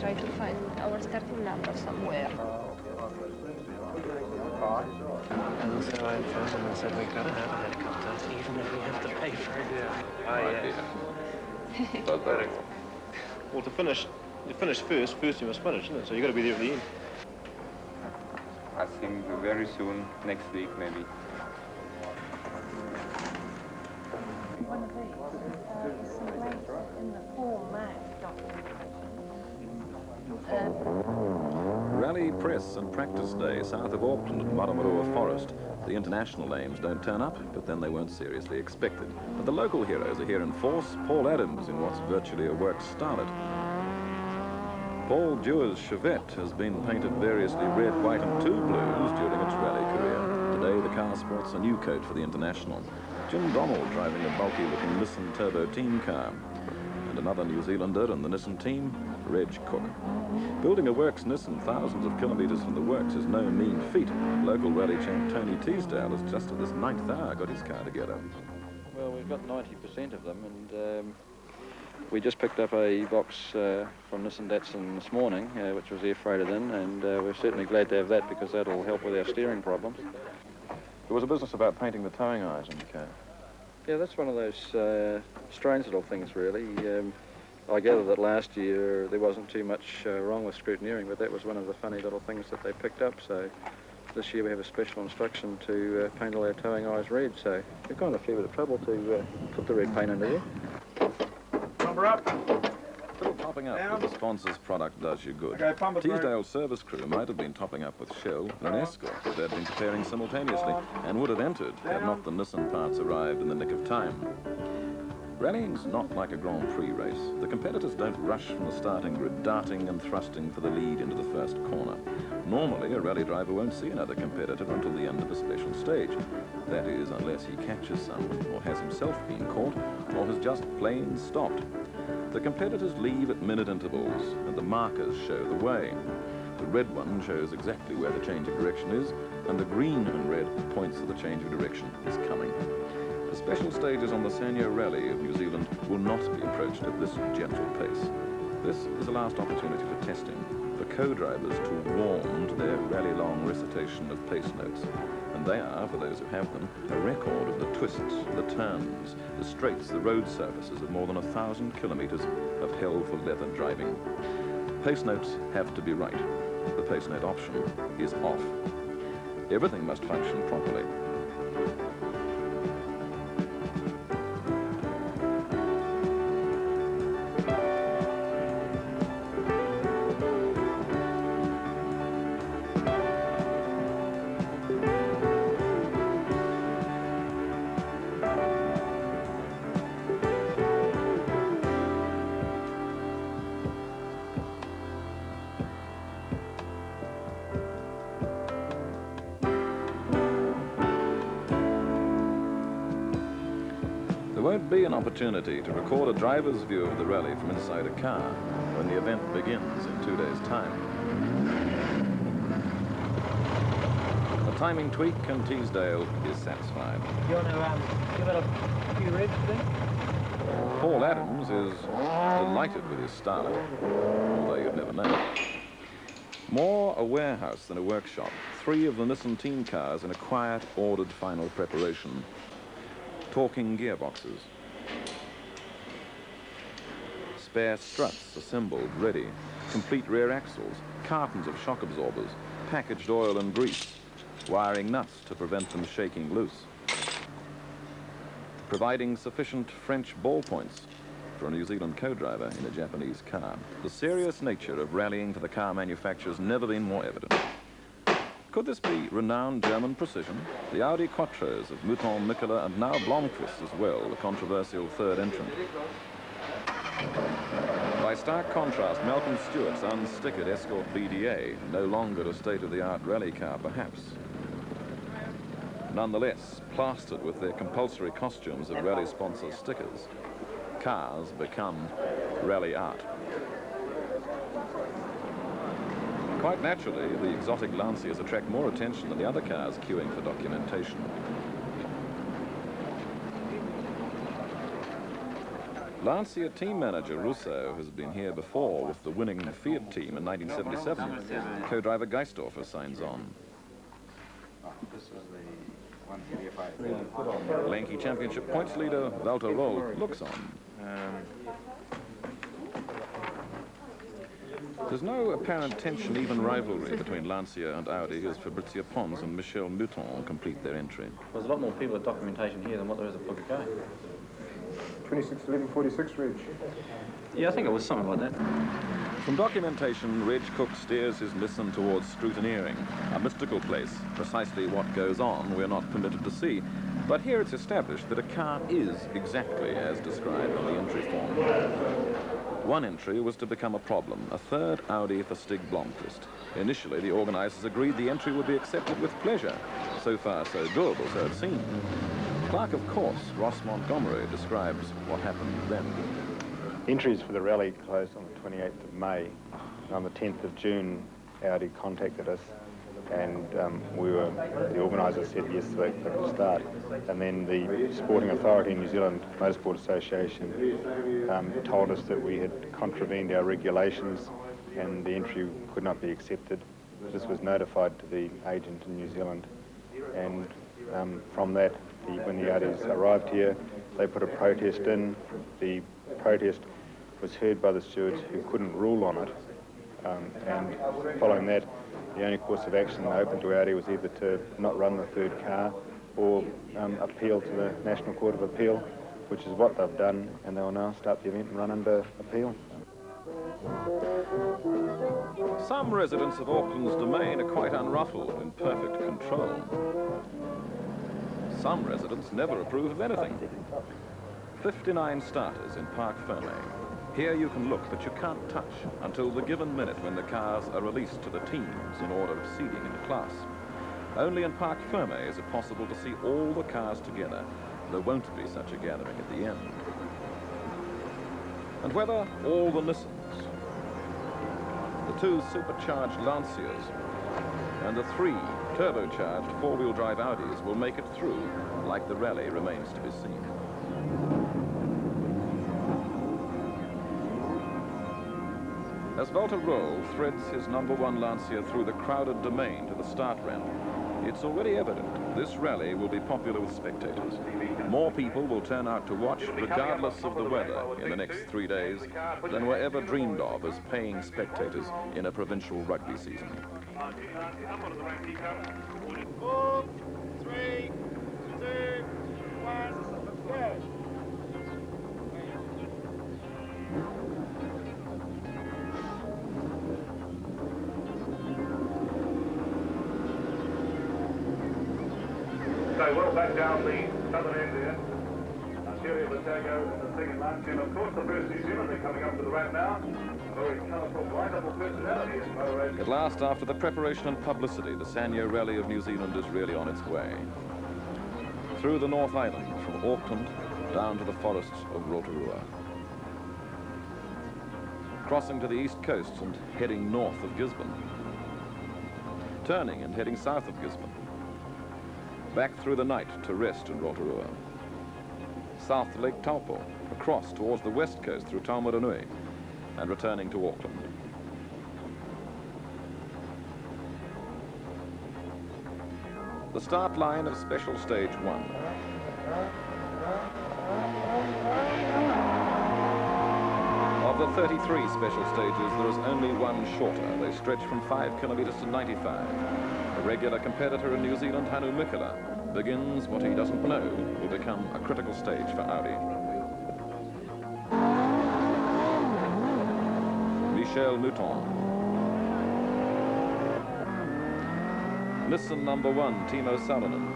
try to find our starting number somewhere. And so I phoned them and said, we've got to have a helicopter, even if we have to pay for it. Yeah. Oh, yes. But very Well, to finish first you must finish, isn't it? So you've got to be there at the end. I think very soon, next week maybe. One of these is some blanks in the format documentation. Rally press and practice day south of Auckland at Maramarua Forest. The international names don't turn up, but then they weren't seriously expected. But the local heroes are here in force. Paul Adams in what's virtually a work starlet. Paul Dewar's Chevette has been painted variously red, white and two blues during its rally career. Today the car sports a new coat for the international. Jim Donald driving a bulky-looking Nissan Turbo team car. And another New Zealander in the Nissan team, Reg Cook. Building a works Nissan thousands of kilometres from the works is no mean feat. Local rally champ Tony Teasdale has just at this 9th hour got his car together. Well, we've got 90% of them, and we just picked up a box from Nissan Datsun this morning, which was air freighted in, and we're certainly glad to have that because that'll help with our steering problems. There was a business about painting the towing eyes in the car. Yeah, that's one of those strange little things, really. I gather that last year there wasn't too much wrong with scrutineering, but that was one of the funny little things that they picked up. So this year we have a special instruction to paint all our towing eyes red, so we've gone a fair bit of trouble to put the red paint under there. Number up. A little topping up with the sponsor's product does you good. Okay, pump it through. Teasdale's service crew might have been topping up with Shell and an escort that they'd been preparing simultaneously and would have entered had not the Nissan parts arrived in the nick of time. Rallying's not like a Grand Prix race. The competitors don't rush from the starting grid, darting and thrusting for the lead into the first corner. Normally, a rally driver won't see another competitor until the end of a special stage. That is, unless he catches someone, or has himself been caught, or has just plain stopped. The competitors leave at minute intervals, and the markers show the way. The red one shows exactly where the change of direction is, and the green and red points to the change of direction is coming. The special stages on the Sanyo Rally of New Zealand will not be approached at this gentle pace. This is the last opportunity for testing, for co-drivers to warm to their rally-long recitation of pace notes. And they are, for those who have them, a record of the twists, the turns, the straights, the road surfaces of more than 1,000 kilometres of hell for leather driving. Pace notes have to be right. The pace note option is off. Everything must function properly. There won't be an opportunity to record a driver's view of the rally from inside a car when the event begins in 2 days' time. A timing tweak and Teasdale is satisfied. You want to give it a few revs, then? Paul Adams is delighted with his style, although you'd never know. More a warehouse than a workshop. 3 of the Nissan team cars in a quiet, ordered final preparation. Talking gearboxes. Spare struts assembled, ready. Complete rear axles. Cartons of shock absorbers. Packaged oil and grease. Wiring nuts to prevent them shaking loose. Providing sufficient French ballpoints for a New Zealand co-driver in a Japanese car. The serious nature of rallying for the car manufacturers never been more evident. Could this be renowned German precision? The Audi Quattros of Mouton, Nicola and now Blomqvist as well, the controversial third entrant. By stark contrast, Malcolm Stewart's unstickered Escort BDA, no longer a state-of-the-art rally car perhaps. Nonetheless, plastered with their compulsory costumes of rally sponsor stickers, cars become rally art. Quite naturally, the exotic Lancias attract more attention than the other cars queuing for documentation. Lancia team manager Russo has been here before with the winning Fiat team in 1977. Co-driver Geisdorfer signs on. Lanky Championship points leader Walter Roll looks on. There's no apparent tension, even rivalry between Lancia and Audi as Fabrizio Pons and Michel Mouton complete their entry. There's a lot more people at documentation here than what there is at Pukekohe. 26:11:46, Reg. Yeah, I think it was something like that. From documentation, Reg Cook steers his Nissan towards scrutineering, a mystical place. Precisely what goes on we're not permitted to see, but here it's established that a car is exactly as described on the entry form. One entry was to become a problem, a third Audi for Stig Blomqvist. Initially, the organisers agreed the entry would be accepted with pleasure. So far, so good, or so it seemed. Clerk of course, Ross Montgomery, describes what happened then. Entries for the rally closed on the 28th of May. On the 10th of June, Audi contacted us, and the organisers said yes, they could start. And then the Sporting Authority in New Zealand Motorsport Association told us that we had contravened our regulations and the entry could not be accepted. This was notified to the agent in New Zealand, and from that, when the Audis arrived here, they put a protest in. The protest was heard by the stewards, who couldn't rule on it, and following that, the only course of action open to Audi was either to not run the third car or appeal to the National Court of Appeal, which is what they've done, and they will now start the event and run under appeal. Some residents of Auckland's domain are quite unruffled, in perfect control. Some residents never approve of anything. 59 starters in Parc Ferme. Here you can look, but you can't touch until the given minute when the cars are released to the teams in order of seeding into class. Only in Parc Ferme is it possible to see all the cars together. There won't be such a gathering at the end. And whether all the Nissans, the two supercharged Lancias, and the three turbocharged four-wheel drive Audis will make it through, like the rally remains to be seen. As Walter Roll threads his #1 Lancia through the crowded domain to the start ramp, it's already evident this rally will be popular with spectators. More people will turn out to watch, regardless of the weather, in the next 3 days than were ever dreamed of as paying spectators in a provincial rugby season. 4, 3, 2, 1, go! So well back down the southern end there. Nigeria Batago in the second lap. And of course the first New Zealander coming up to the ramp now. A very colourful, wonderful personality in motor racing. At last, after the preparation and publicity, the Sanyo Rally of New Zealand is really on its way. Through the North Island, from Auckland down to the forests of Rotorua. Crossing to the east coast and heading north of Gisborne. Turning and heading south of Gisborne. Back through the night to rest in Rotorua. South to Lake Taupo, across towards the west coast through Taumarunui, and returning to Auckland. The start line of Special Stage 1. Of the 33 special stages, there is only one shorter. They stretch from 5 kilometres to 95. A regular competitor in New Zealand, Hanu Mikela, begins what he doesn't know will become a critical stage for Audi. Michel Mouton. Nissan #1, Timo Salonen,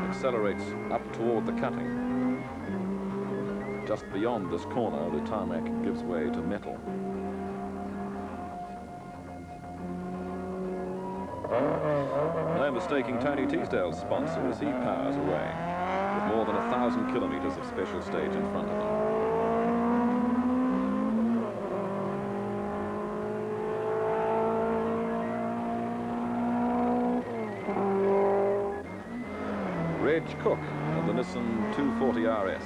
accelerates up toward the cutting. Just beyond this corner, the tarmac gives way to metal. No mistaking Tony Teasdale's sponsor as he powers away, with more than 1,000 kilometres of special stage in front of him. Reg Cook and the Nissan 240 RS.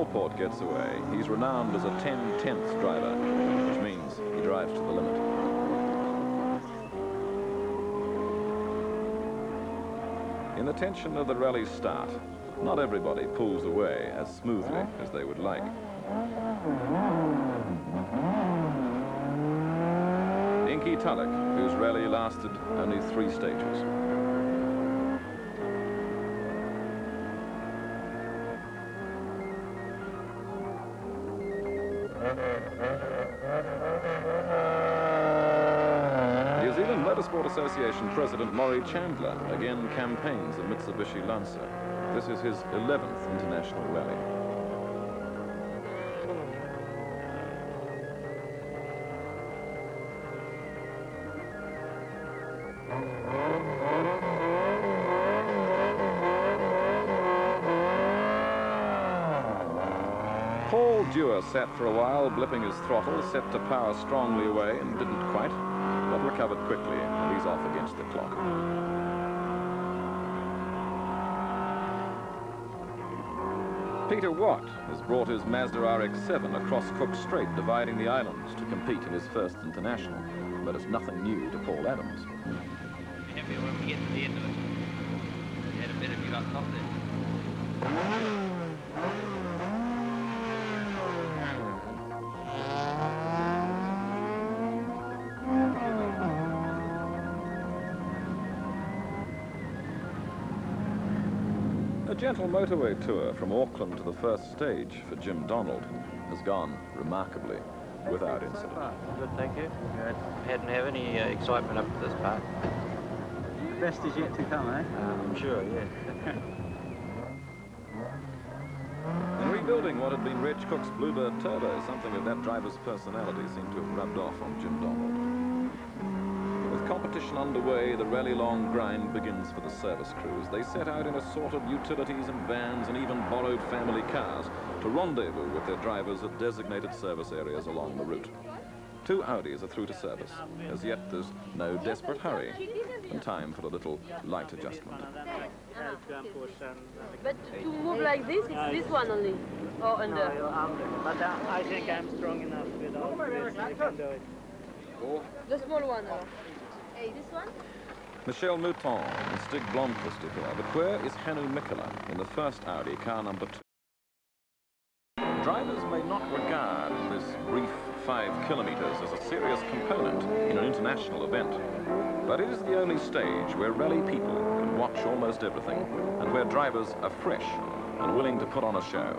Laporte gets away, he's renowned as a 10/10th driver, which means he drives to the limit. In the tension of the rally's start, not everybody pulls away as smoothly as they would like. Inky Tulloch, whose rally lasted only 3 stages. New Zealand Motorsport Association President Maury Chandler again campaigns a Mitsubishi Lancer. This is his 11th international rally. Paul Dewar sat for a while, blipping his throttle, set to power strongly away and didn't quite, but recovered quickly, and he's off against the clock. Peter Watt has brought his Mazda RX-7 across Cook Strait, dividing the islands to compete in his first international, but it's nothing new to Paul Adams. Happy when we get to the end of it. We had a better view up top there. A gentle motorway tour from Auckland to the first stage for Jim Donald has gone remarkably without incident. Good, thank you. Hadn't had any excitement up to this part. The best is yet to come, eh? I'm sure, yeah. In rebuilding what had been Reg Cook's Bluebird Turbo, something of that driver's personality seemed to have rubbed off on Jim Donald. With competition underway, the rally-long grind begins for the service crews. They set out in assorted utilities and vans and even borrowed family cars to rendezvous with their drivers at designated service areas along the route. 2 Audis are through to service. As yet, there's no desperate hurry and time for a little light adjustment. But to move like this, it's this one only, or under? But I think I'm strong enough without this. I can do it. The small one. Hey, this one? Michel Mouton and Stig Blomqvist are here, but where is Hannu Mikkola in the first Audi, car number 2? Drivers may not regard this brief 5 kilometers as a serious component in an international event, but it is the only stage where rally people can watch almost everything and where drivers are fresh and willing to put on a show.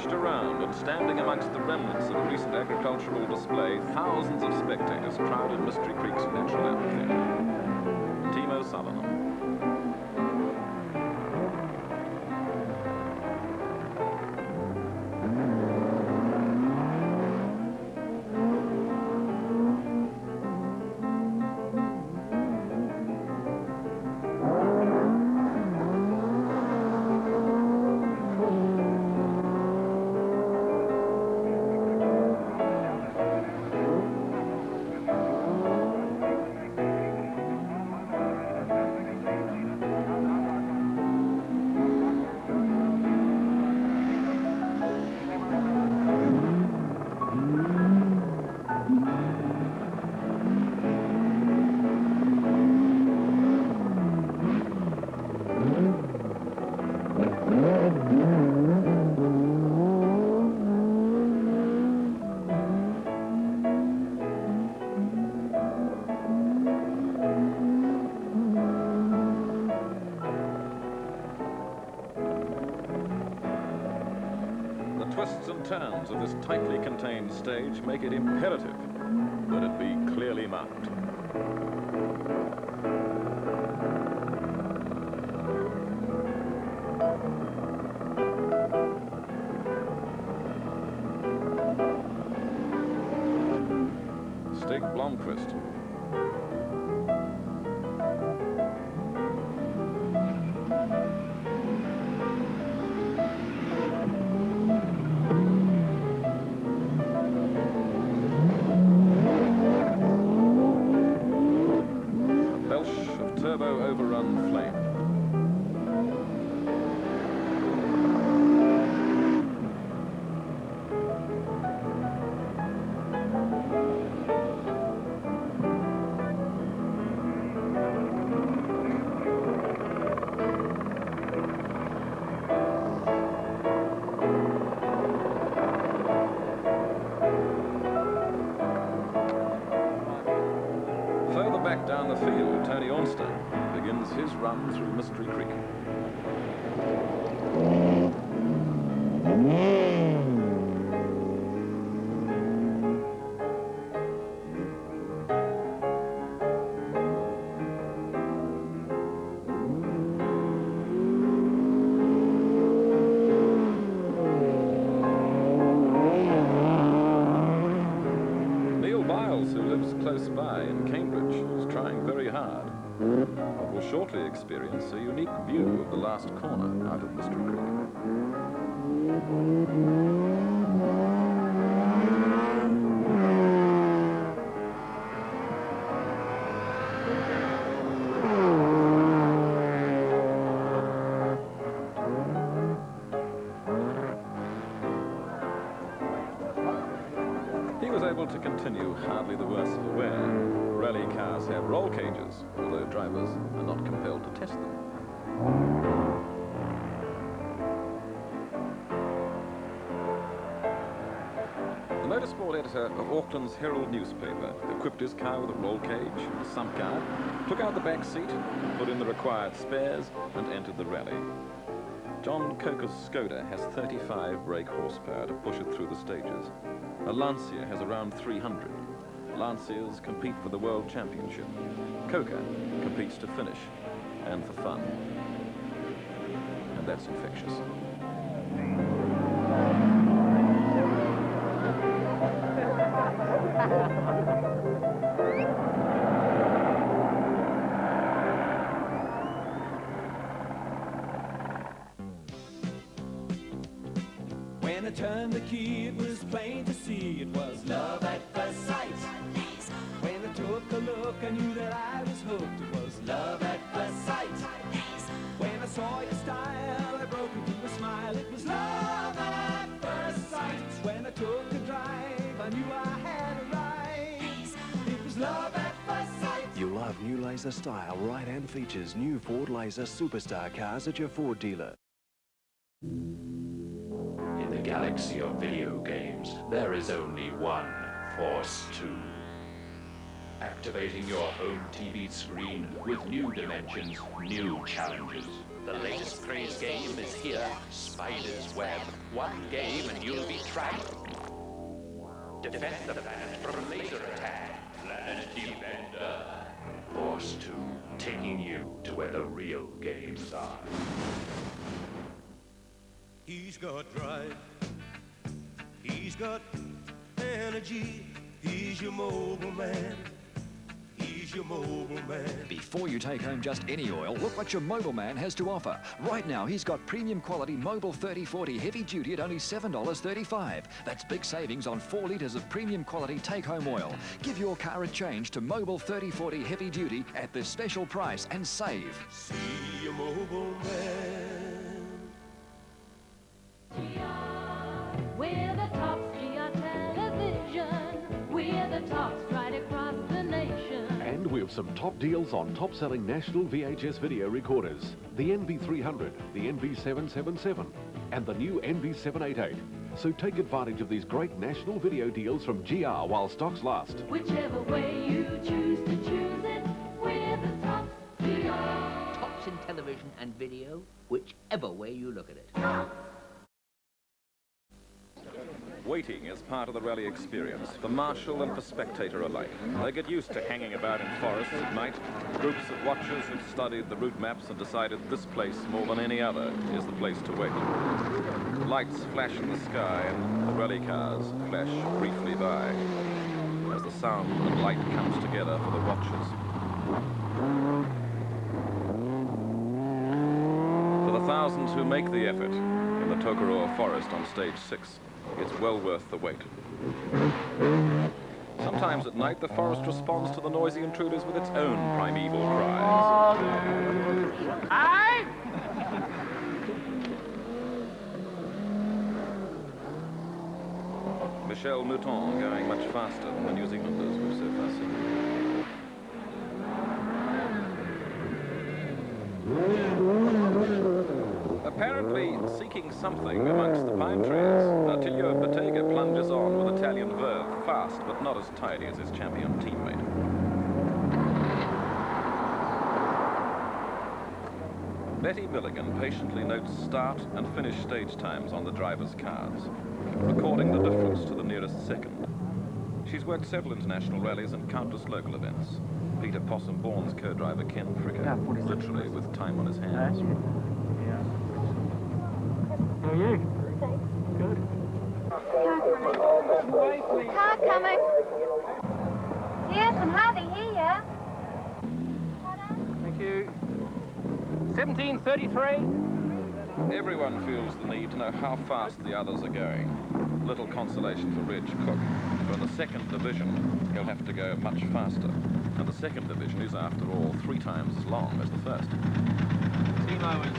Around and standing amongst the remnants of a recent agricultural display, thousands of spectators crowded Mystery Creek's Natural Amphitheatre. Timo Salonen. sharp turns of this tightly contained stage make it imperative that it be clearly marked. Stig Blomqvist. Turbo overrun flame. Further back down the field, Tony Ornstein begins his run through Mystery Creek. Who lives close by in Cambridge, is trying very hard, but will shortly experience a unique view of the last corner out of Mystery Creek. To continue hardly the worse for wear. Rally cars have roll cages, although drivers are not compelled to test them. The motorsport editor of Auckland's Herald newspaper equipped his car with a roll cage and a sump guard, took out the back seat, put in the required spares, and entered the rally. John Coker's Skoda has 35 brake horsepower to push it through the stages. A Lancia has around 300. Lancias compete for the World Championship. Coker competes to finish and for fun. And that's infectious. When I turned the key, it was plain to see it was love at first sight. When I took a look, I knew that I was hooked. It was love at first sight. When I saw your style, I broke into a smile. It was love at first sight. When I took a drive, I knew I had arrived. It was love at first sight. You'll love new laser style, right-hand features, new Ford Laser Superstar cars at your Ford dealer. In the galaxy of video games, there is only one Force 2. Activating your home TV screen with new dimensions, new challenges. The latest craze game is here, Spider's Web. One game and you'll be trapped. Defend the planet from laser attack. Planet Defender. Force 2, taking you to where the real games are. He's got drive, he's got energy, he's your mobile man, he's your mobile man. Before you take home just any oil, look what your mobile man has to offer. Right now, he's got premium quality Mobil 3040 heavy duty at only $7.35. That's big savings on 4 litres of premium quality take-home oil. Give your car a change to Mobil 3040 heavy duty at this special price and save. See your mobile man. We're the tops, GR Television. We're the tops right across the nation. And we have some top deals on top-selling national VHS video recorders. The NV300, the NV777, and the new NV788. So take advantage of these great national video deals from GR while stocks last. Whichever way you choose to choose it, we're the tops, GR. Tops in television and video, whichever way you look at it. Waiting is part of the rally experience, for marshal and for spectator alike. They get used to hanging about in forests at night. Groups of watchers have studied the route maps and decided this place, more than any other, is the place to wait. Lights flash in the sky and the rally cars flash briefly by as the sound and light comes together for the watchers. For the thousands who make the effort in the Tokoroa forest on stage 6, it's well worth the wait. Sometimes at night, the forest responds to the noisy intruders with its own primeval cries. Aye! Michel Mouton going much faster than the New Zealanders we've so far seen. Apparently seeking something amongst the pine trees, Attilio Bottega plunges on with Italian verve, fast but not as tidy as his champion teammate. Betty Milligan patiently notes start and finish stage times on the drivers' cards, recording the difference to the nearest second. She's worked several international rallies and countless local events. Peter Possum-Bourne's co-driver Ken Fricker, literally with time on his hands. How are you? Good. Car coming. Yes, I'm hardly here. Thank you. 1733. Everyone feels the need to know how fast the others are going. Little consolation for Reg Cook, for in the second division, he'll have to go much faster. And the second division is, after all, 3 times as long as the first. Timo is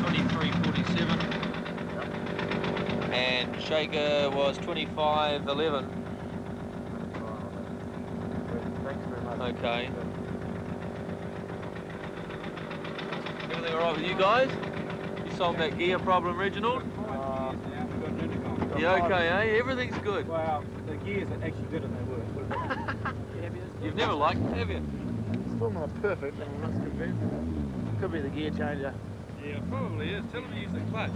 23.47 and Shaker was 25.11. Thanks very much. Okay. Everything alright with you guys? You solved that gear problem, Reginald? Yeah, okay, eh? Everything's good. Well, the gears are actually good and they work. You've never liked it, have you? Still not perfect, I must confess. Could be the gear changer. Yeah, probably is. Tell him to use the clutch.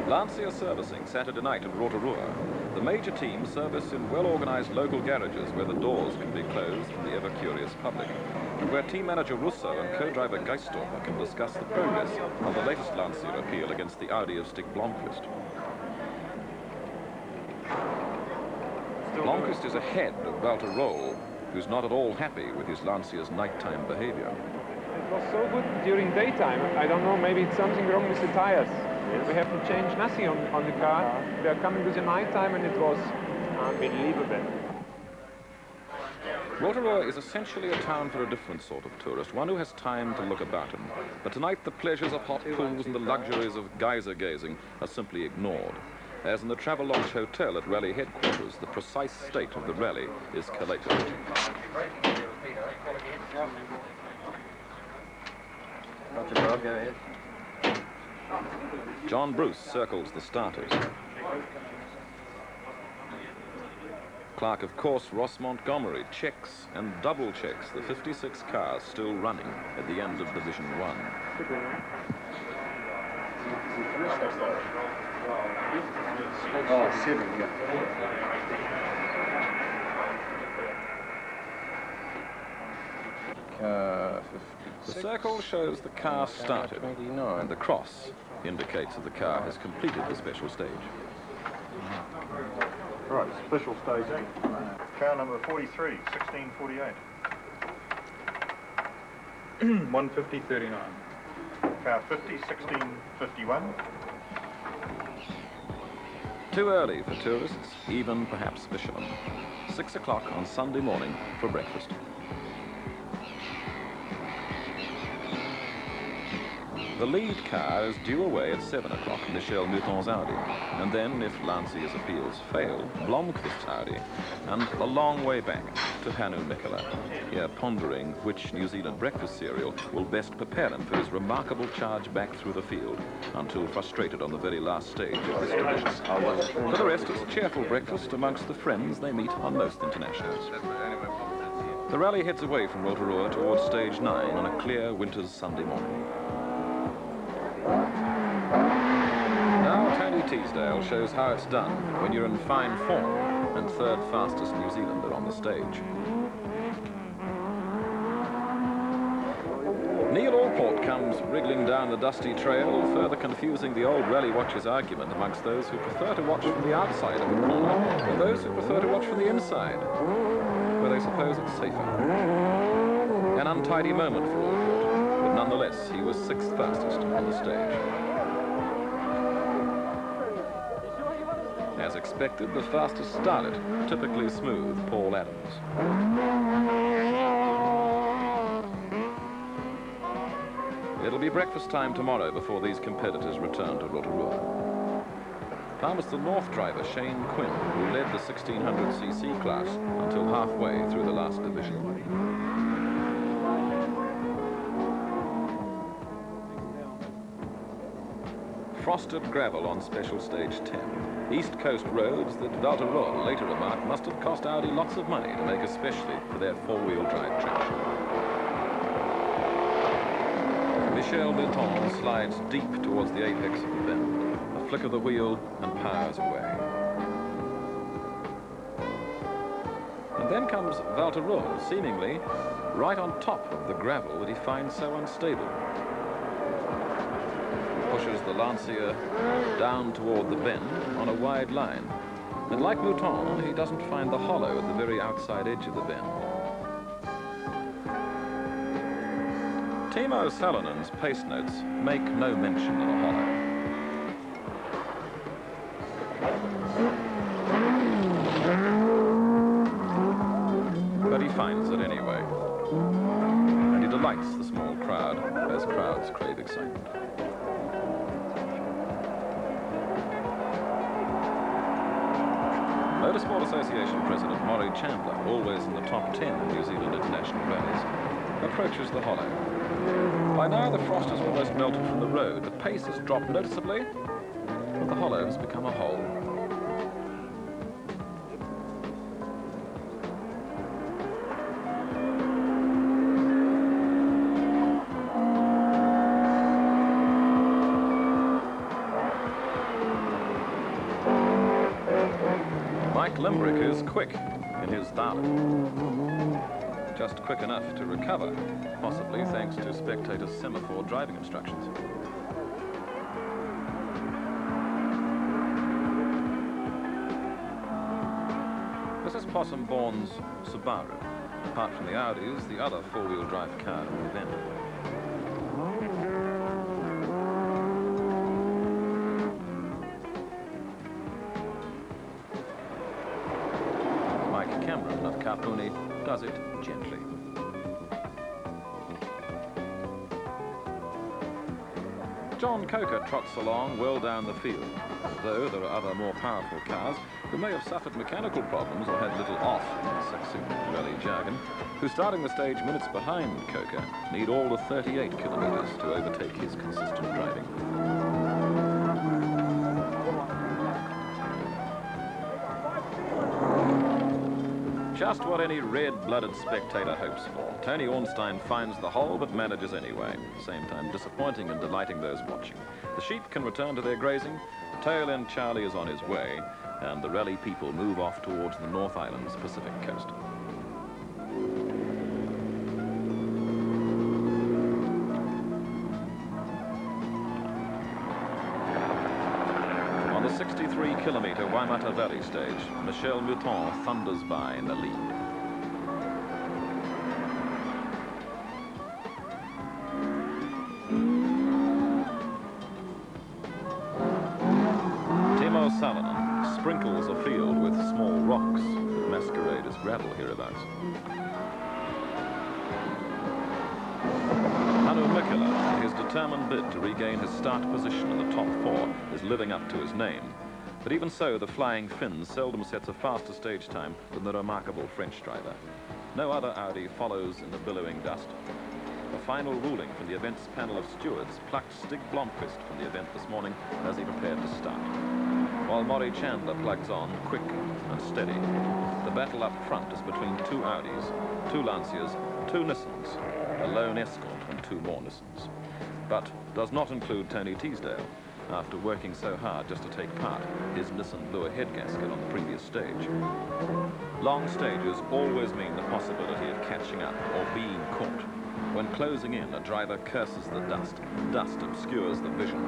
Lancia Servicing Saturday night at Rotorua. The major team service in well-organised local garages where the doors can be closed from the ever-curious public, and where team manager Russo and co-driver Geistorfer can discuss the progress of the latest Lancia appeal against the Audi of Stig Blomqvist. Blomqvist is ahead of Walter Roll, who's not at all happy with his Lancia's nighttime behaviour. It was so good during daytime. I don't know, maybe it's something wrong with the tires. Yes. We have to change nothing on the car. They are coming with the nighttime and it was unbelievable. Rotorua is essentially a town for a different sort of tourist, one who has time to look about him. But tonight the pleasures of hot pools and the luxuries of geyser gazing are simply ignored. As in the Travelodge Hotel at rally headquarters, the precise state of the rally is collated. Roger, Bob, go ahead. John Bruce circles the starters. Clark, of course, Ross Montgomery checks and double checks the 56 cars still running at the end of Division 1. Oh, 7, yeah. The circle shows the car started, and the cross indicates that the car has completed the special stage. Right, special staging. Car number 43, 1648. 150.39. Car 50, 1651. Too early for tourists, even perhaps fishermen. 6 o'clock on Sunday morning for breakfast. The lead car is due away at 7 o'clock, Michel Mouton's Audi. And then, if Lancia's appeals fail, Blomqvist's Audi. And a long way back to Hannu Mikkola, here pondering which New Zealand breakfast cereal will best prepare him for his remarkable charge back through the field, until frustrated on the very last stage of this division. For the rest, it's a cheerful breakfast amongst the friends they meet on most internationals. The rally heads away from Rotorua towards stage 9 on a clear winter's Sunday morning. Now Tony Teasdale shows how it's done when you're in fine form and third fastest New Zealander on the stage. Neil Allport comes wriggling down the dusty trail, further confusing the old rally watchers' argument amongst those who prefer to watch from the outside of a corner and those who prefer to watch from the inside, where they suppose it's safer. An untidy moment for Allport, but nonetheless he was sixth fastest on the stage. As expected, the fastest started, typically smooth, Paul Adams. It'll be breakfast time tomorrow before these competitors return to Rotorua. Palmerston North driver Shane Quinn, who led the 1600cc class until halfway through the last division. Frosted gravel on special stage 10. East Coast roads that Valterol later remarked must have cost Audi lots of money to make especially for their four-wheel drive traction. Michel Milton slides deep towards the apex of the bend. A flick of the wheel and powers away. And then comes Valterol, seemingly right on top of the gravel that he finds so unstable. Pushes the Lancia down toward the bend on a wide line. And like Mouton, he doesn't find the hollow at the very outside edge of the bend. Timo Salinen's pace notes make no mention of a hollow. But he finds it anyway. And he delights the small crowd, as crowds crave excitement. Motorsport Association President Maury Chandler, always in the top 10 in New Zealand international rallies, approaches the hollow. By now the frost has almost melted from the road, the pace has dropped noticeably, but the hollow has become a hole. Mike Limbrick is quick in his Darlin. Just quick enough to recover, possibly thanks to spectators' semaphore driving instructions. This is Possum Bourne's Subaru. Apart from the Audis, the other four-wheel drive car in the event. Mike Cameron of Kapuni does it gently. John Coker trots along well down the field, though there are other more powerful cars who may have suffered mechanical problems or had little off in succinct rally jargon, who starting the stage minutes behind Coker need all the 38 kilometres to overtake his consistent driving. Just what any red-blooded spectator hopes for. Tony Ornstein finds the hole but manages anyway, at the same time disappointing and delighting those watching. The sheep can return to their grazing, tail-end Charlie is on his way, and the rally people move off towards the North Island's Pacific coast. On the 63-kilometre Waimata Valley stage, Michel Mouton thunders by in the lead. Timo Salinen sprinkles a field with small rocks that masquerade as gravel hereabouts. Hannu Mikkola, in his determined bid to regain his start position in the top four, is living up to his name. But even so, the Flying Finn seldom sets a faster stage time than the remarkable French driver. No other Audi follows in the billowing dust. A final ruling from the event's panel of stewards plucked Stig Blomqvist from the event this morning as he prepared to start. While Maury Chandler plugs on, quick and steady. The battle up front is between two Audis, two Lancias, two Nissans, a lone Escort and two more Nissans. But does not include Tony Teasdale, after working so hard just to take part. His Nissan blew a head gasket on the previous stage. Long stages always mean the possibility of catching up or being caught. When closing in, a driver curses the dust. Dust obscures the vision.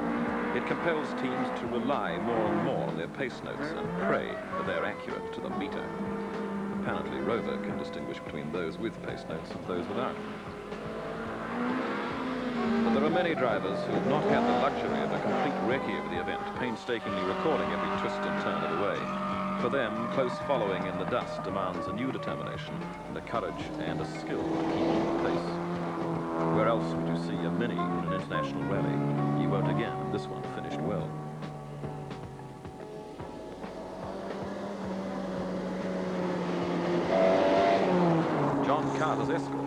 It compels teams to rely more and more on their pace notes and pray that they're accurate to the meter. Apparently, Rover can distinguish between those with pace notes and those without. But there are many drivers who have not had the luxury of a complete recce of the event, painstakingly recording every twist and turn of the way. For them, close following in the dust demands a new determination, and a courage and a skill to keep the pace. Where else would you see a Mini in an international rally? You won't again. This one finished well. John Carter's Escort.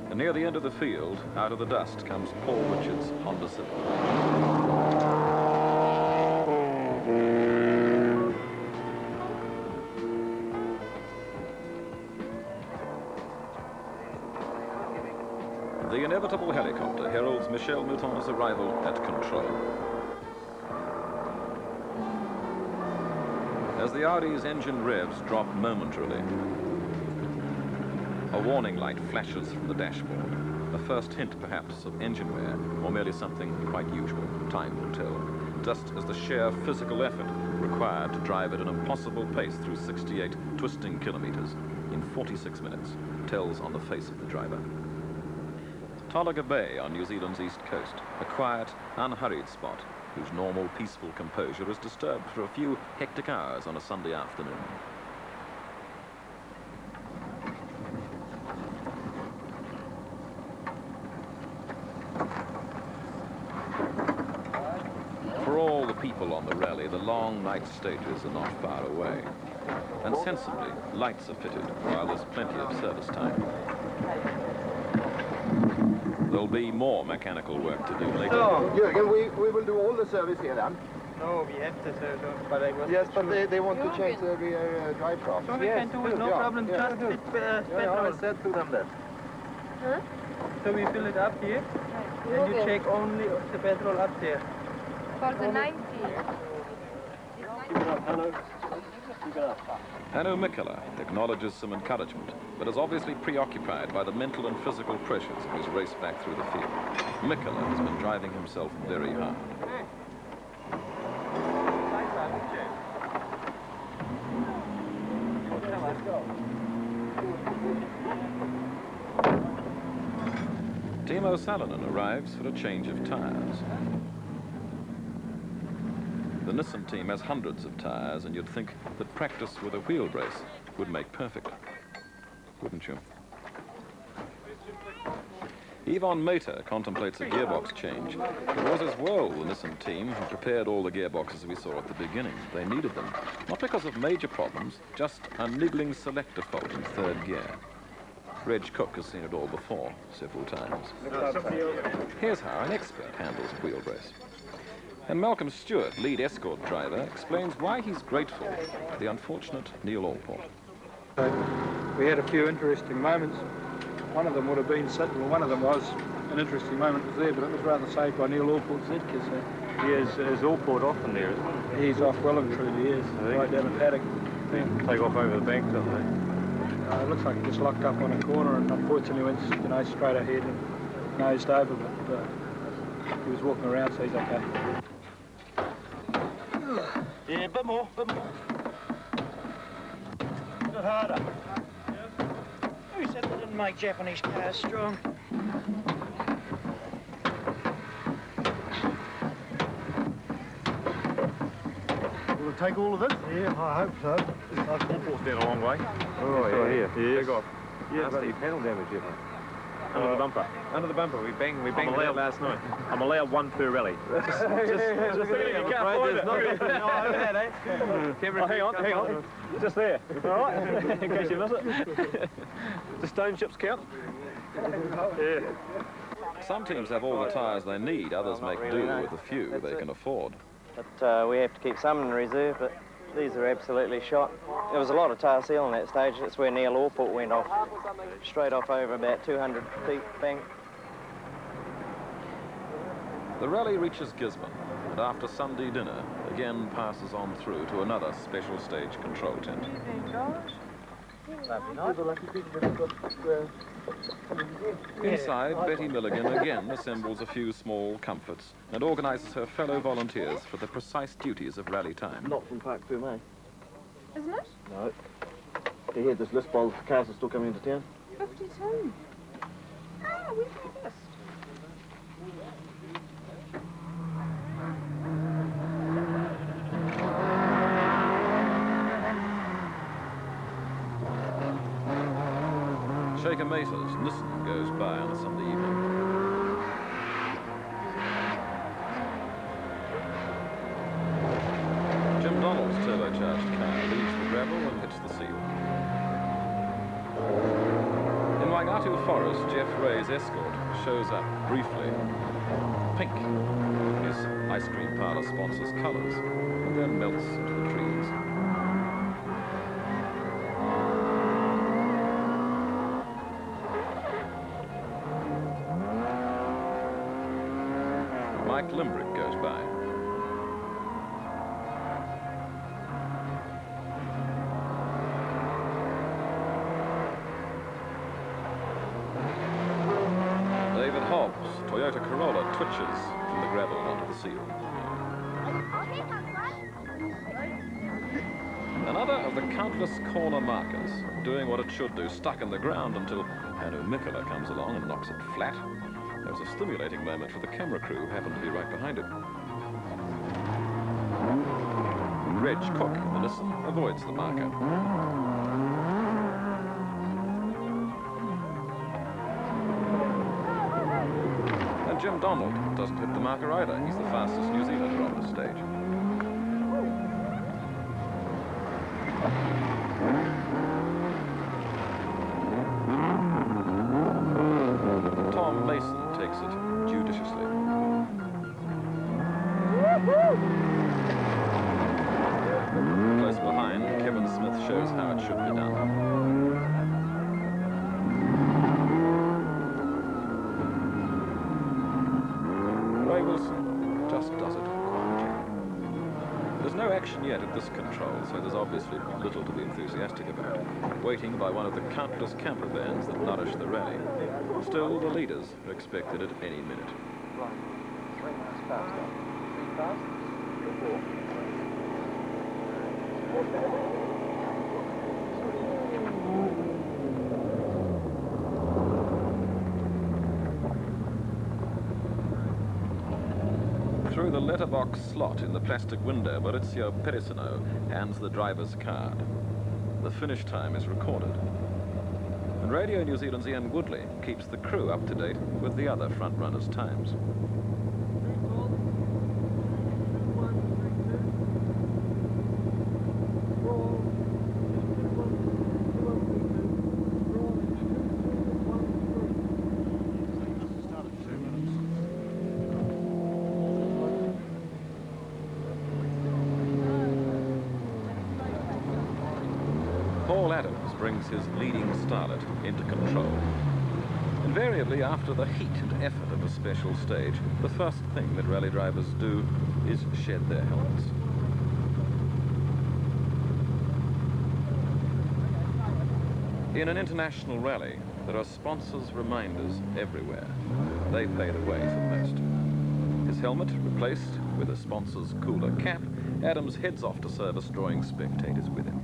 And near the end of the field, out of the dust, comes Paul Richards' Honda Civic. The inevitable helicopter heralds Michel Mouton's arrival at control. As the Audi's engine revs drop momentarily, a warning light flashes from the dashboard. A first hint, perhaps, of engine wear, or merely something quite usual. Time will tell. Just as the sheer physical effort required to drive at an impossible pace through 68 twisting kilometers in 46 minutes tells on the face of the driver. Tolaga Bay on New Zealand's east coast, a quiet, unhurried spot whose normal, peaceful composure is disturbed for a few hectic hours on a Sunday afternoon. For all the people on the rally, the long night stages are not far away. And sensibly, lights are fitted while there's plenty of service time. There'll be more mechanical work to do later. No, Jürgen, we will do all the service here then. No, we have to serve them, but I was Yes, but they want to change the rear drive shaft. So we can do it, no problem, just with petrol. I said to them that. Huh? So we fill it up here, and you check only the petrol up there. For the 90. Hannu Mikkola acknowledges some encouragement, but is obviously preoccupied by the mental and physical pressures of his race back through the field. Mikkola has been driving himself very hard. Timo Salonen arrives for a change of tyres. The Nissan team has hundreds of tyres, and you'd think that practice with a wheel brace would make perfect, wouldn't you? Yvonne Mater contemplates a gearbox change. It was as well the Nissan team who prepared all the gearboxes we saw at the beginning. They needed them, not because of major problems, just a niggling selector fault in third gear. Reg Cook has seen it all before, several times. Here's how an expert handles a wheel brace. And Malcolm Stewart, lead escort driver, explains why he's grateful to the unfortunate Neil Allport. We had a few interesting moments. One of them would have been, well, one of them was an interesting moment was there, but it was rather saved by Neil Allport's Zedkis. He is Allport off in there, isn't he? He's off well and truly, yes. Right down the paddock. Take off over the bank, don't they? It looks like he just locked up on a corner and unfortunately went, straight ahead and nosed over, but he was walking around, so he's okay. Yeah, a bit more, a bit more. A bit harder. Who said they didn't make Japanese cars strong? Will it take all of it? Yeah, I hope so. Allport's down a long way. Oh, yeah. Yes. Take off. Yeah, but panel damage, haven't we? Under the bumper. Under the bumper, we banged it out last night. I'm allowed one per rally. Just you can't find it. Hang on. Just there. All right, in case you miss it. The stone chips count? Yeah. Some teams have all the tyres they need, others make do with the few they can afford. But we have to keep some in reserve, but These are absolutely shot. There was a lot of tail seal on that stage. That's where Neil Orport went off. Straight off over about 200 feet, bang. The rally reaches Gisborne, and after Sunday dinner, again passes on through to another special stage control tent. Inside, Betty Milligan again assembles a few small comforts and organises her fellow volunteers for the precise duties of rally time. Not from Park 2, mate. Isn't it? No. Do you hear this list while cars are still coming into town? 52. Ah, we've had this. Shaker Mater's Nissan goes by on a Sunday evening. Jim Donald's turbocharged car leaves the gravel and hits the seal. In Waingatu Forest, Jeff Ray's Escort shows up briefly. Pink, his ice cream parlour sponsor's colours, and then melts into the trees. Mike Limbrick goes by. David Hobbs' Toyota Corolla twitches from the gravel onto the seal. Another of the countless corner markers, doing what it should do, stuck in the ground until Hannu Mikkola comes along and knocks it flat. There was a stimulating moment for the camera crew who happened to be right behind it. Reg Cook in the Nissan avoids the marker. And Jim Donald doesn't hit the marker either. He's the fastest New Zealander on the stage. Tom Mason takes it judiciously. Close behind, Kevin Smith shows how it should be done. Ray Wilson just does it quietly. There's no action yet at this control, so there's obviously little to be enthusiastic about. Waiting by one of the countless camper vans that nourish the rally. Still, the leaders are expected at any minute. 3 miles faster. 3 fast? 4. Through the letterbox slot in the plastic window, Maurizio Perisino hands the driver's card. The finish time is recorded. And Radio New Zealand's Ian Woodley keeps the crew up to date with the other front-runners' times. Paul Adams brings his leading starlet into control. Invariably, after the heat and effort of a special stage, the first thing that rally drivers do is shed their helmets. In an international rally, there are sponsors' reminders everywhere. They pay the way for most. His helmet replaced with a sponsor's cooler cap, Adams heads off to service, drawing spectators with him.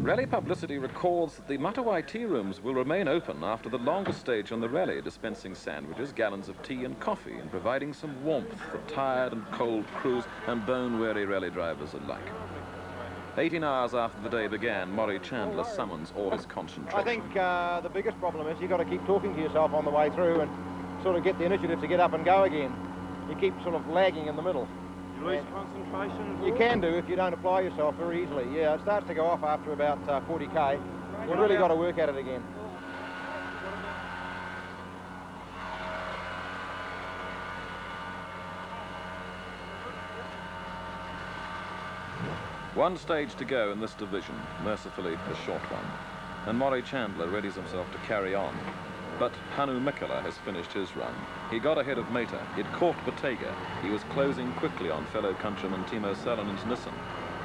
Rally publicity records that the Matawai tea rooms will remain open after the longest stage on the rally, dispensing sandwiches, gallons of tea and coffee, and providing some warmth for tired and cold crews and bone-weary rally drivers alike. 18 hours after the day began, Maury Chandler summons all his concentration. I think the biggest problem is you've got to keep talking to yourself on the way through and sort of get the initiative to get up and go again. You keep sort of lagging in the middle. You lose concentration? You can do if you don't apply yourself very easily. Yeah, it starts to go off after about 40k. You've really got to work at it again. One stage to go in this division, mercifully a short one. And Maury Chandler readies himself to carry on. But Hanu Mikela has finished his run. He got ahead of Mater. He'd caught Bottega. He was closing quickly on fellow countryman Timo Salinen's Nissan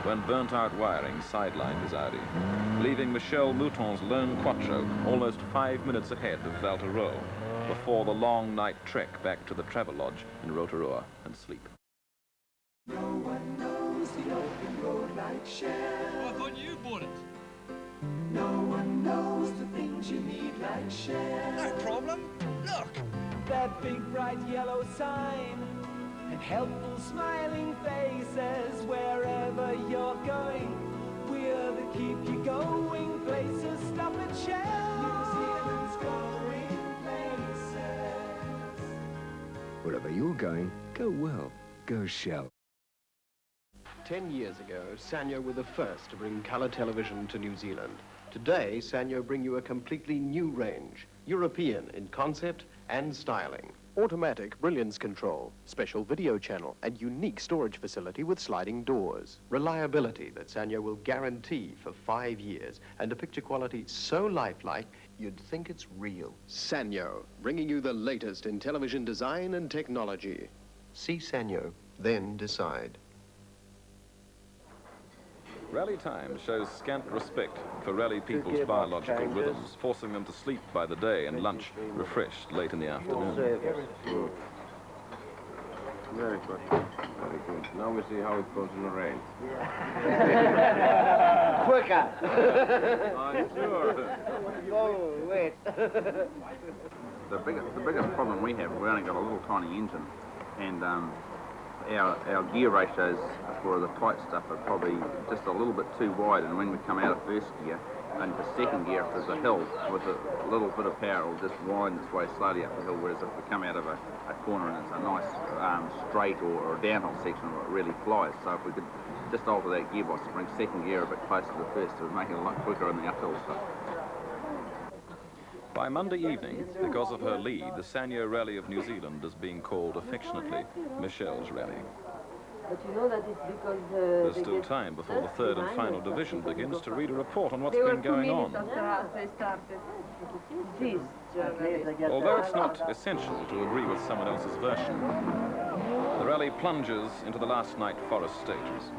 when burnt-out wiring sidelined his Audi, leaving Michel Mouton's lone Quattro almost 5 minutes ahead of Valterreau before the long night trek back to the Travelodge in Rotorua and sleep. No one knows the open road like Shell. I thought you bought it. No one knows the things you need like Shell. No problem. Look. That big bright yellow sign and helpful smiling faces wherever you're going. We're the keep you going places. Stop at Shell. New Zealand's going places. Wherever you're going, go well. Go Shell. 10 years ago, Sanyo were the first to bring colour television to New Zealand. Today, Sanyo bring you a completely new range, European in concept and styling. Automatic brilliance control, special video channel, and unique storage facility with sliding doors. Reliability that Sanyo will guarantee for 5 years, and a picture quality so lifelike, you'd think it's real. Sanyo, bringing you the latest in television design and technology. See Sanyo, then decide. Rally time shows scant respect for rally people's biological rhythms, forcing them to sleep by the day and lunch refreshed late in the afternoon. Very good. Very good. Now we see how it goes in the rain. Quicker. I'm sure. Oh, wait. The biggest problem we have, we only got a little tiny engine, and our gear ratios for the tight stuff are probably just a little bit too wide, and when we come out of first gear into second gear, if there's a hill with a little bit of power, it'll just wind its way slowly up the hill, whereas if we come out of a corner and it's a nice straight or a downhill section, it really flies. So if we could just alter that gearbox to bring second gear a bit closer to the first, it would make it a lot quicker in the uphill stuff. By Monday evening, because of her lead, the Sanyo Rally of New Zealand is being called affectionately Michelle's Rally. But you know that it's because There's still time before the third and final division begins to read a report on what's been going on. Although it's not essential to agree with someone else's version, the rally plunges into the last night forest stages.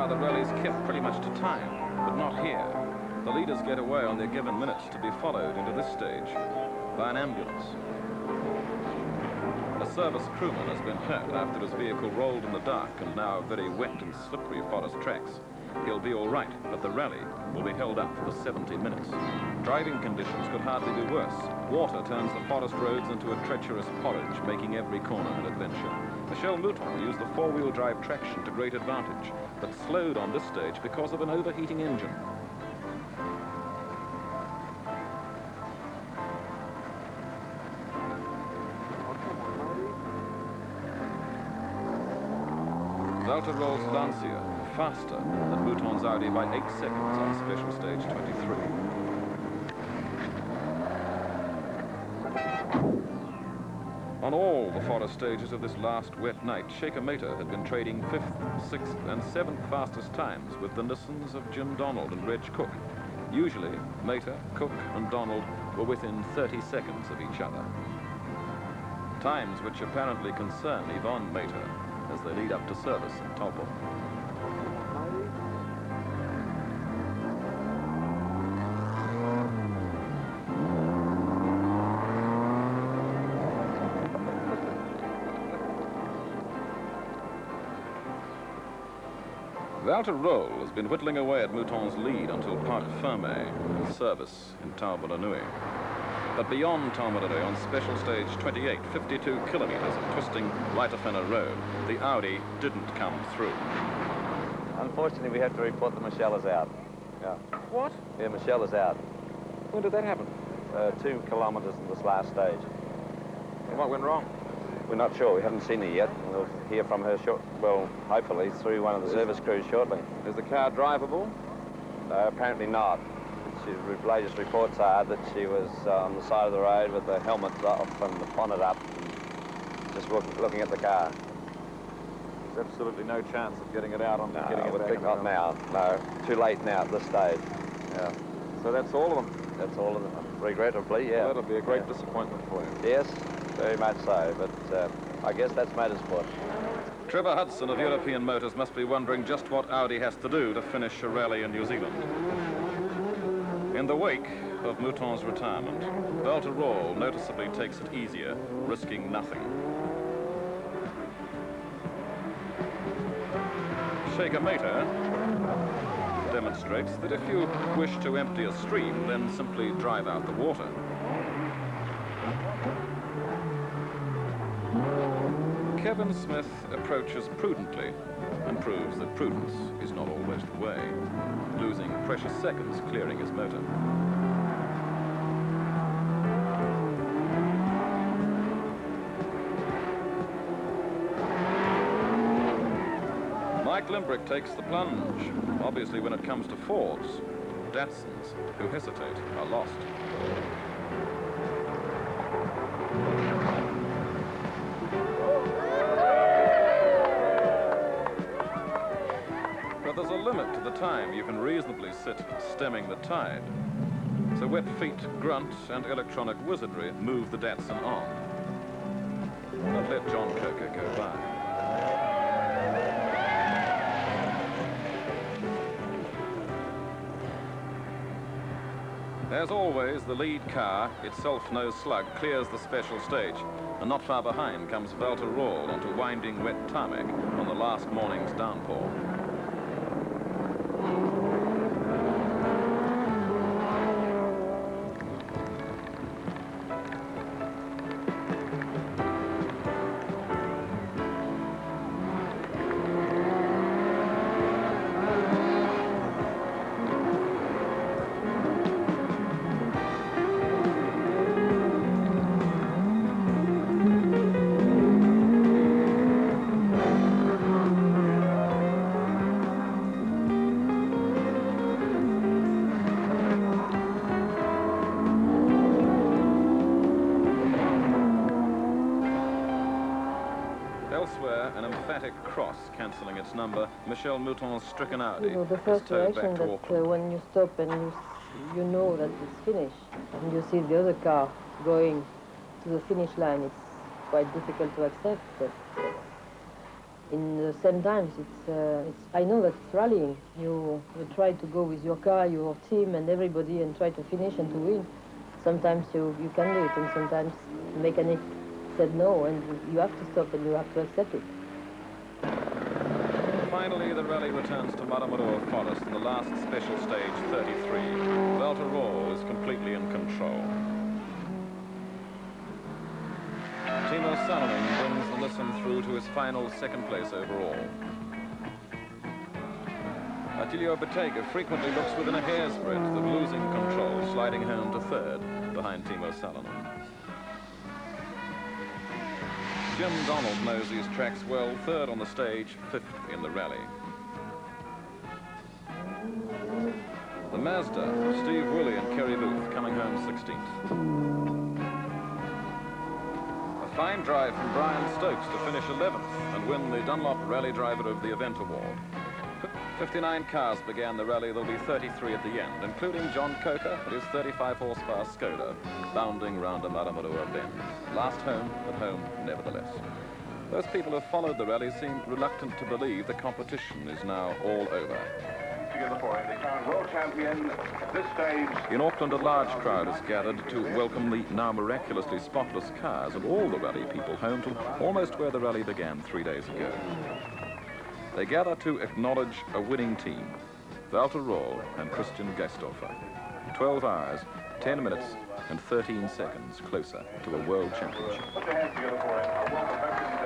The rally's kept pretty much to time, but not here. The leaders get away on their given minutes to be followed into this stage by an ambulance. A service crewman has been hurt after his vehicle rolled in the dark and now very wet and slippery forest tracks. He'll be all right, but the rally will be held up for 70 minutes. Driving conditions could hardly be worse. Water turns the forest roads into a treacherous porridge, making every corner an adventure. Michel Mouton used the four-wheel drive traction to great advantage, but slowed on this stage because of an overheating engine. Valterreau's Lancia faster than Mouton's Audi by 8 seconds on special stage 23. On all the forest stages of this last wet night, Shaker Mater had been trading 5th, 6th and 7th fastest times with the Nissans of Jim Donald and Reg Cook. Usually, Mater, Cook and Donald were within 30 seconds of each other. Times which apparently concern Yvonne Mater as they lead up to service in Taupo. Walter Roll has been whittling away at Mouton's lead until Parc Ferme in service in Taumarunui. But beyond Taumarunui, on special stage 28, 52 kilometres of twisting Laitafena Road, the Audi didn't come through. Unfortunately, we have to report that Michelle is out. Yeah. What? Yeah, Michelle is out. When did that happen? 2 kilometres in this last stage. And what went wrong? We're not sure. We haven't seen her yet. We'll hear from her hopefully through one of the service crews shortly. Is the car drivable? Apparently not. Latest reports are that she was on the side of the road with the helmet off and the bonnet up, and just looking at the car. There's absolutely no chance of getting it out on No, getting it I would back think on not the now. No, too late now at this stage. Yeah. So that's all of them? That's all of them. Regrettably, yeah. Well, that'll be a great disappointment for you. Yes, very much so, but I guess that's motorsport. Trevor Hudson of European Motors must be wondering just what Audi has to do to finish a rally in New Zealand. In the wake of Mouton's retirement, Walter Roll noticeably takes it easier, risking nothing. Shaker Mater demonstrates that if you wish to empty a stream, then simply drive out the water. Kevin Smith approaches prudently and proves that prudence is not always the way, losing precious seconds clearing his motor. Mike Limbrick takes the plunge. Obviously, when it comes to Fords, Datsuns who hesitate are lost. But there's a limit to the time you can reasonably sit stemming the tide. So wet feet, grunt, and electronic wizardry move the Datsun on. Don't let John Coker go by. As always, the lead car, itself no slug, clears the special stage. And not far behind comes Walter Roll onto winding wet tarmac on the last morning's downpour. Elsewhere, an emphatic cross cancelling its number, Michel Mouton's stricken Audi. You know, the is first towed reaction back to that Auckland. when you stop and you know that it's finished, and you see the other car going to the finish line, it's quite difficult to accept. But in the same times, I know that it's rallying. You try to go with your car, your team, and everybody, and try to finish and to win. Sometimes you can do it, and sometimes the mechanic said no, and you have to stop and you have to accept it. Finally, the rally returns to Maramarua Forest in the last special stage, 33. Walter Roll is completely in control. Timo Salonen brings the Nissan through to his final second place overall. Attilio Bettega frequently looks within a hair's breadth of losing control, sliding home to third behind Timo Salonen. Jim Donald knows these tracks well, third on the stage, fifth in the rally. The Mazda, Steve Woolley and Kerry Booth coming home 16th. A fine drive from Brian Stokes to finish 11th and win the Dunlop Rally Driver of the Event Award. 59 cars began the rally. There'll be 33 at the end, including John Coker and his 35 horsepower Skoda, bounding round a Maramarua bend. Last home, but home nevertheless. Those people who have followed the rally seem reluctant to believe the competition is now all over. Together for the current world champion, this stage. In Auckland, a large crowd has gathered to welcome the now miraculously spotless cars and all the rally people home to almost where the rally began 3 days ago. they gather to acknowledge a winning team, Walter Roll and Christian Geistorfer. 12 hours, 10 minutes and 13 seconds closer to a world championship. Put your hands together for a welcome back to the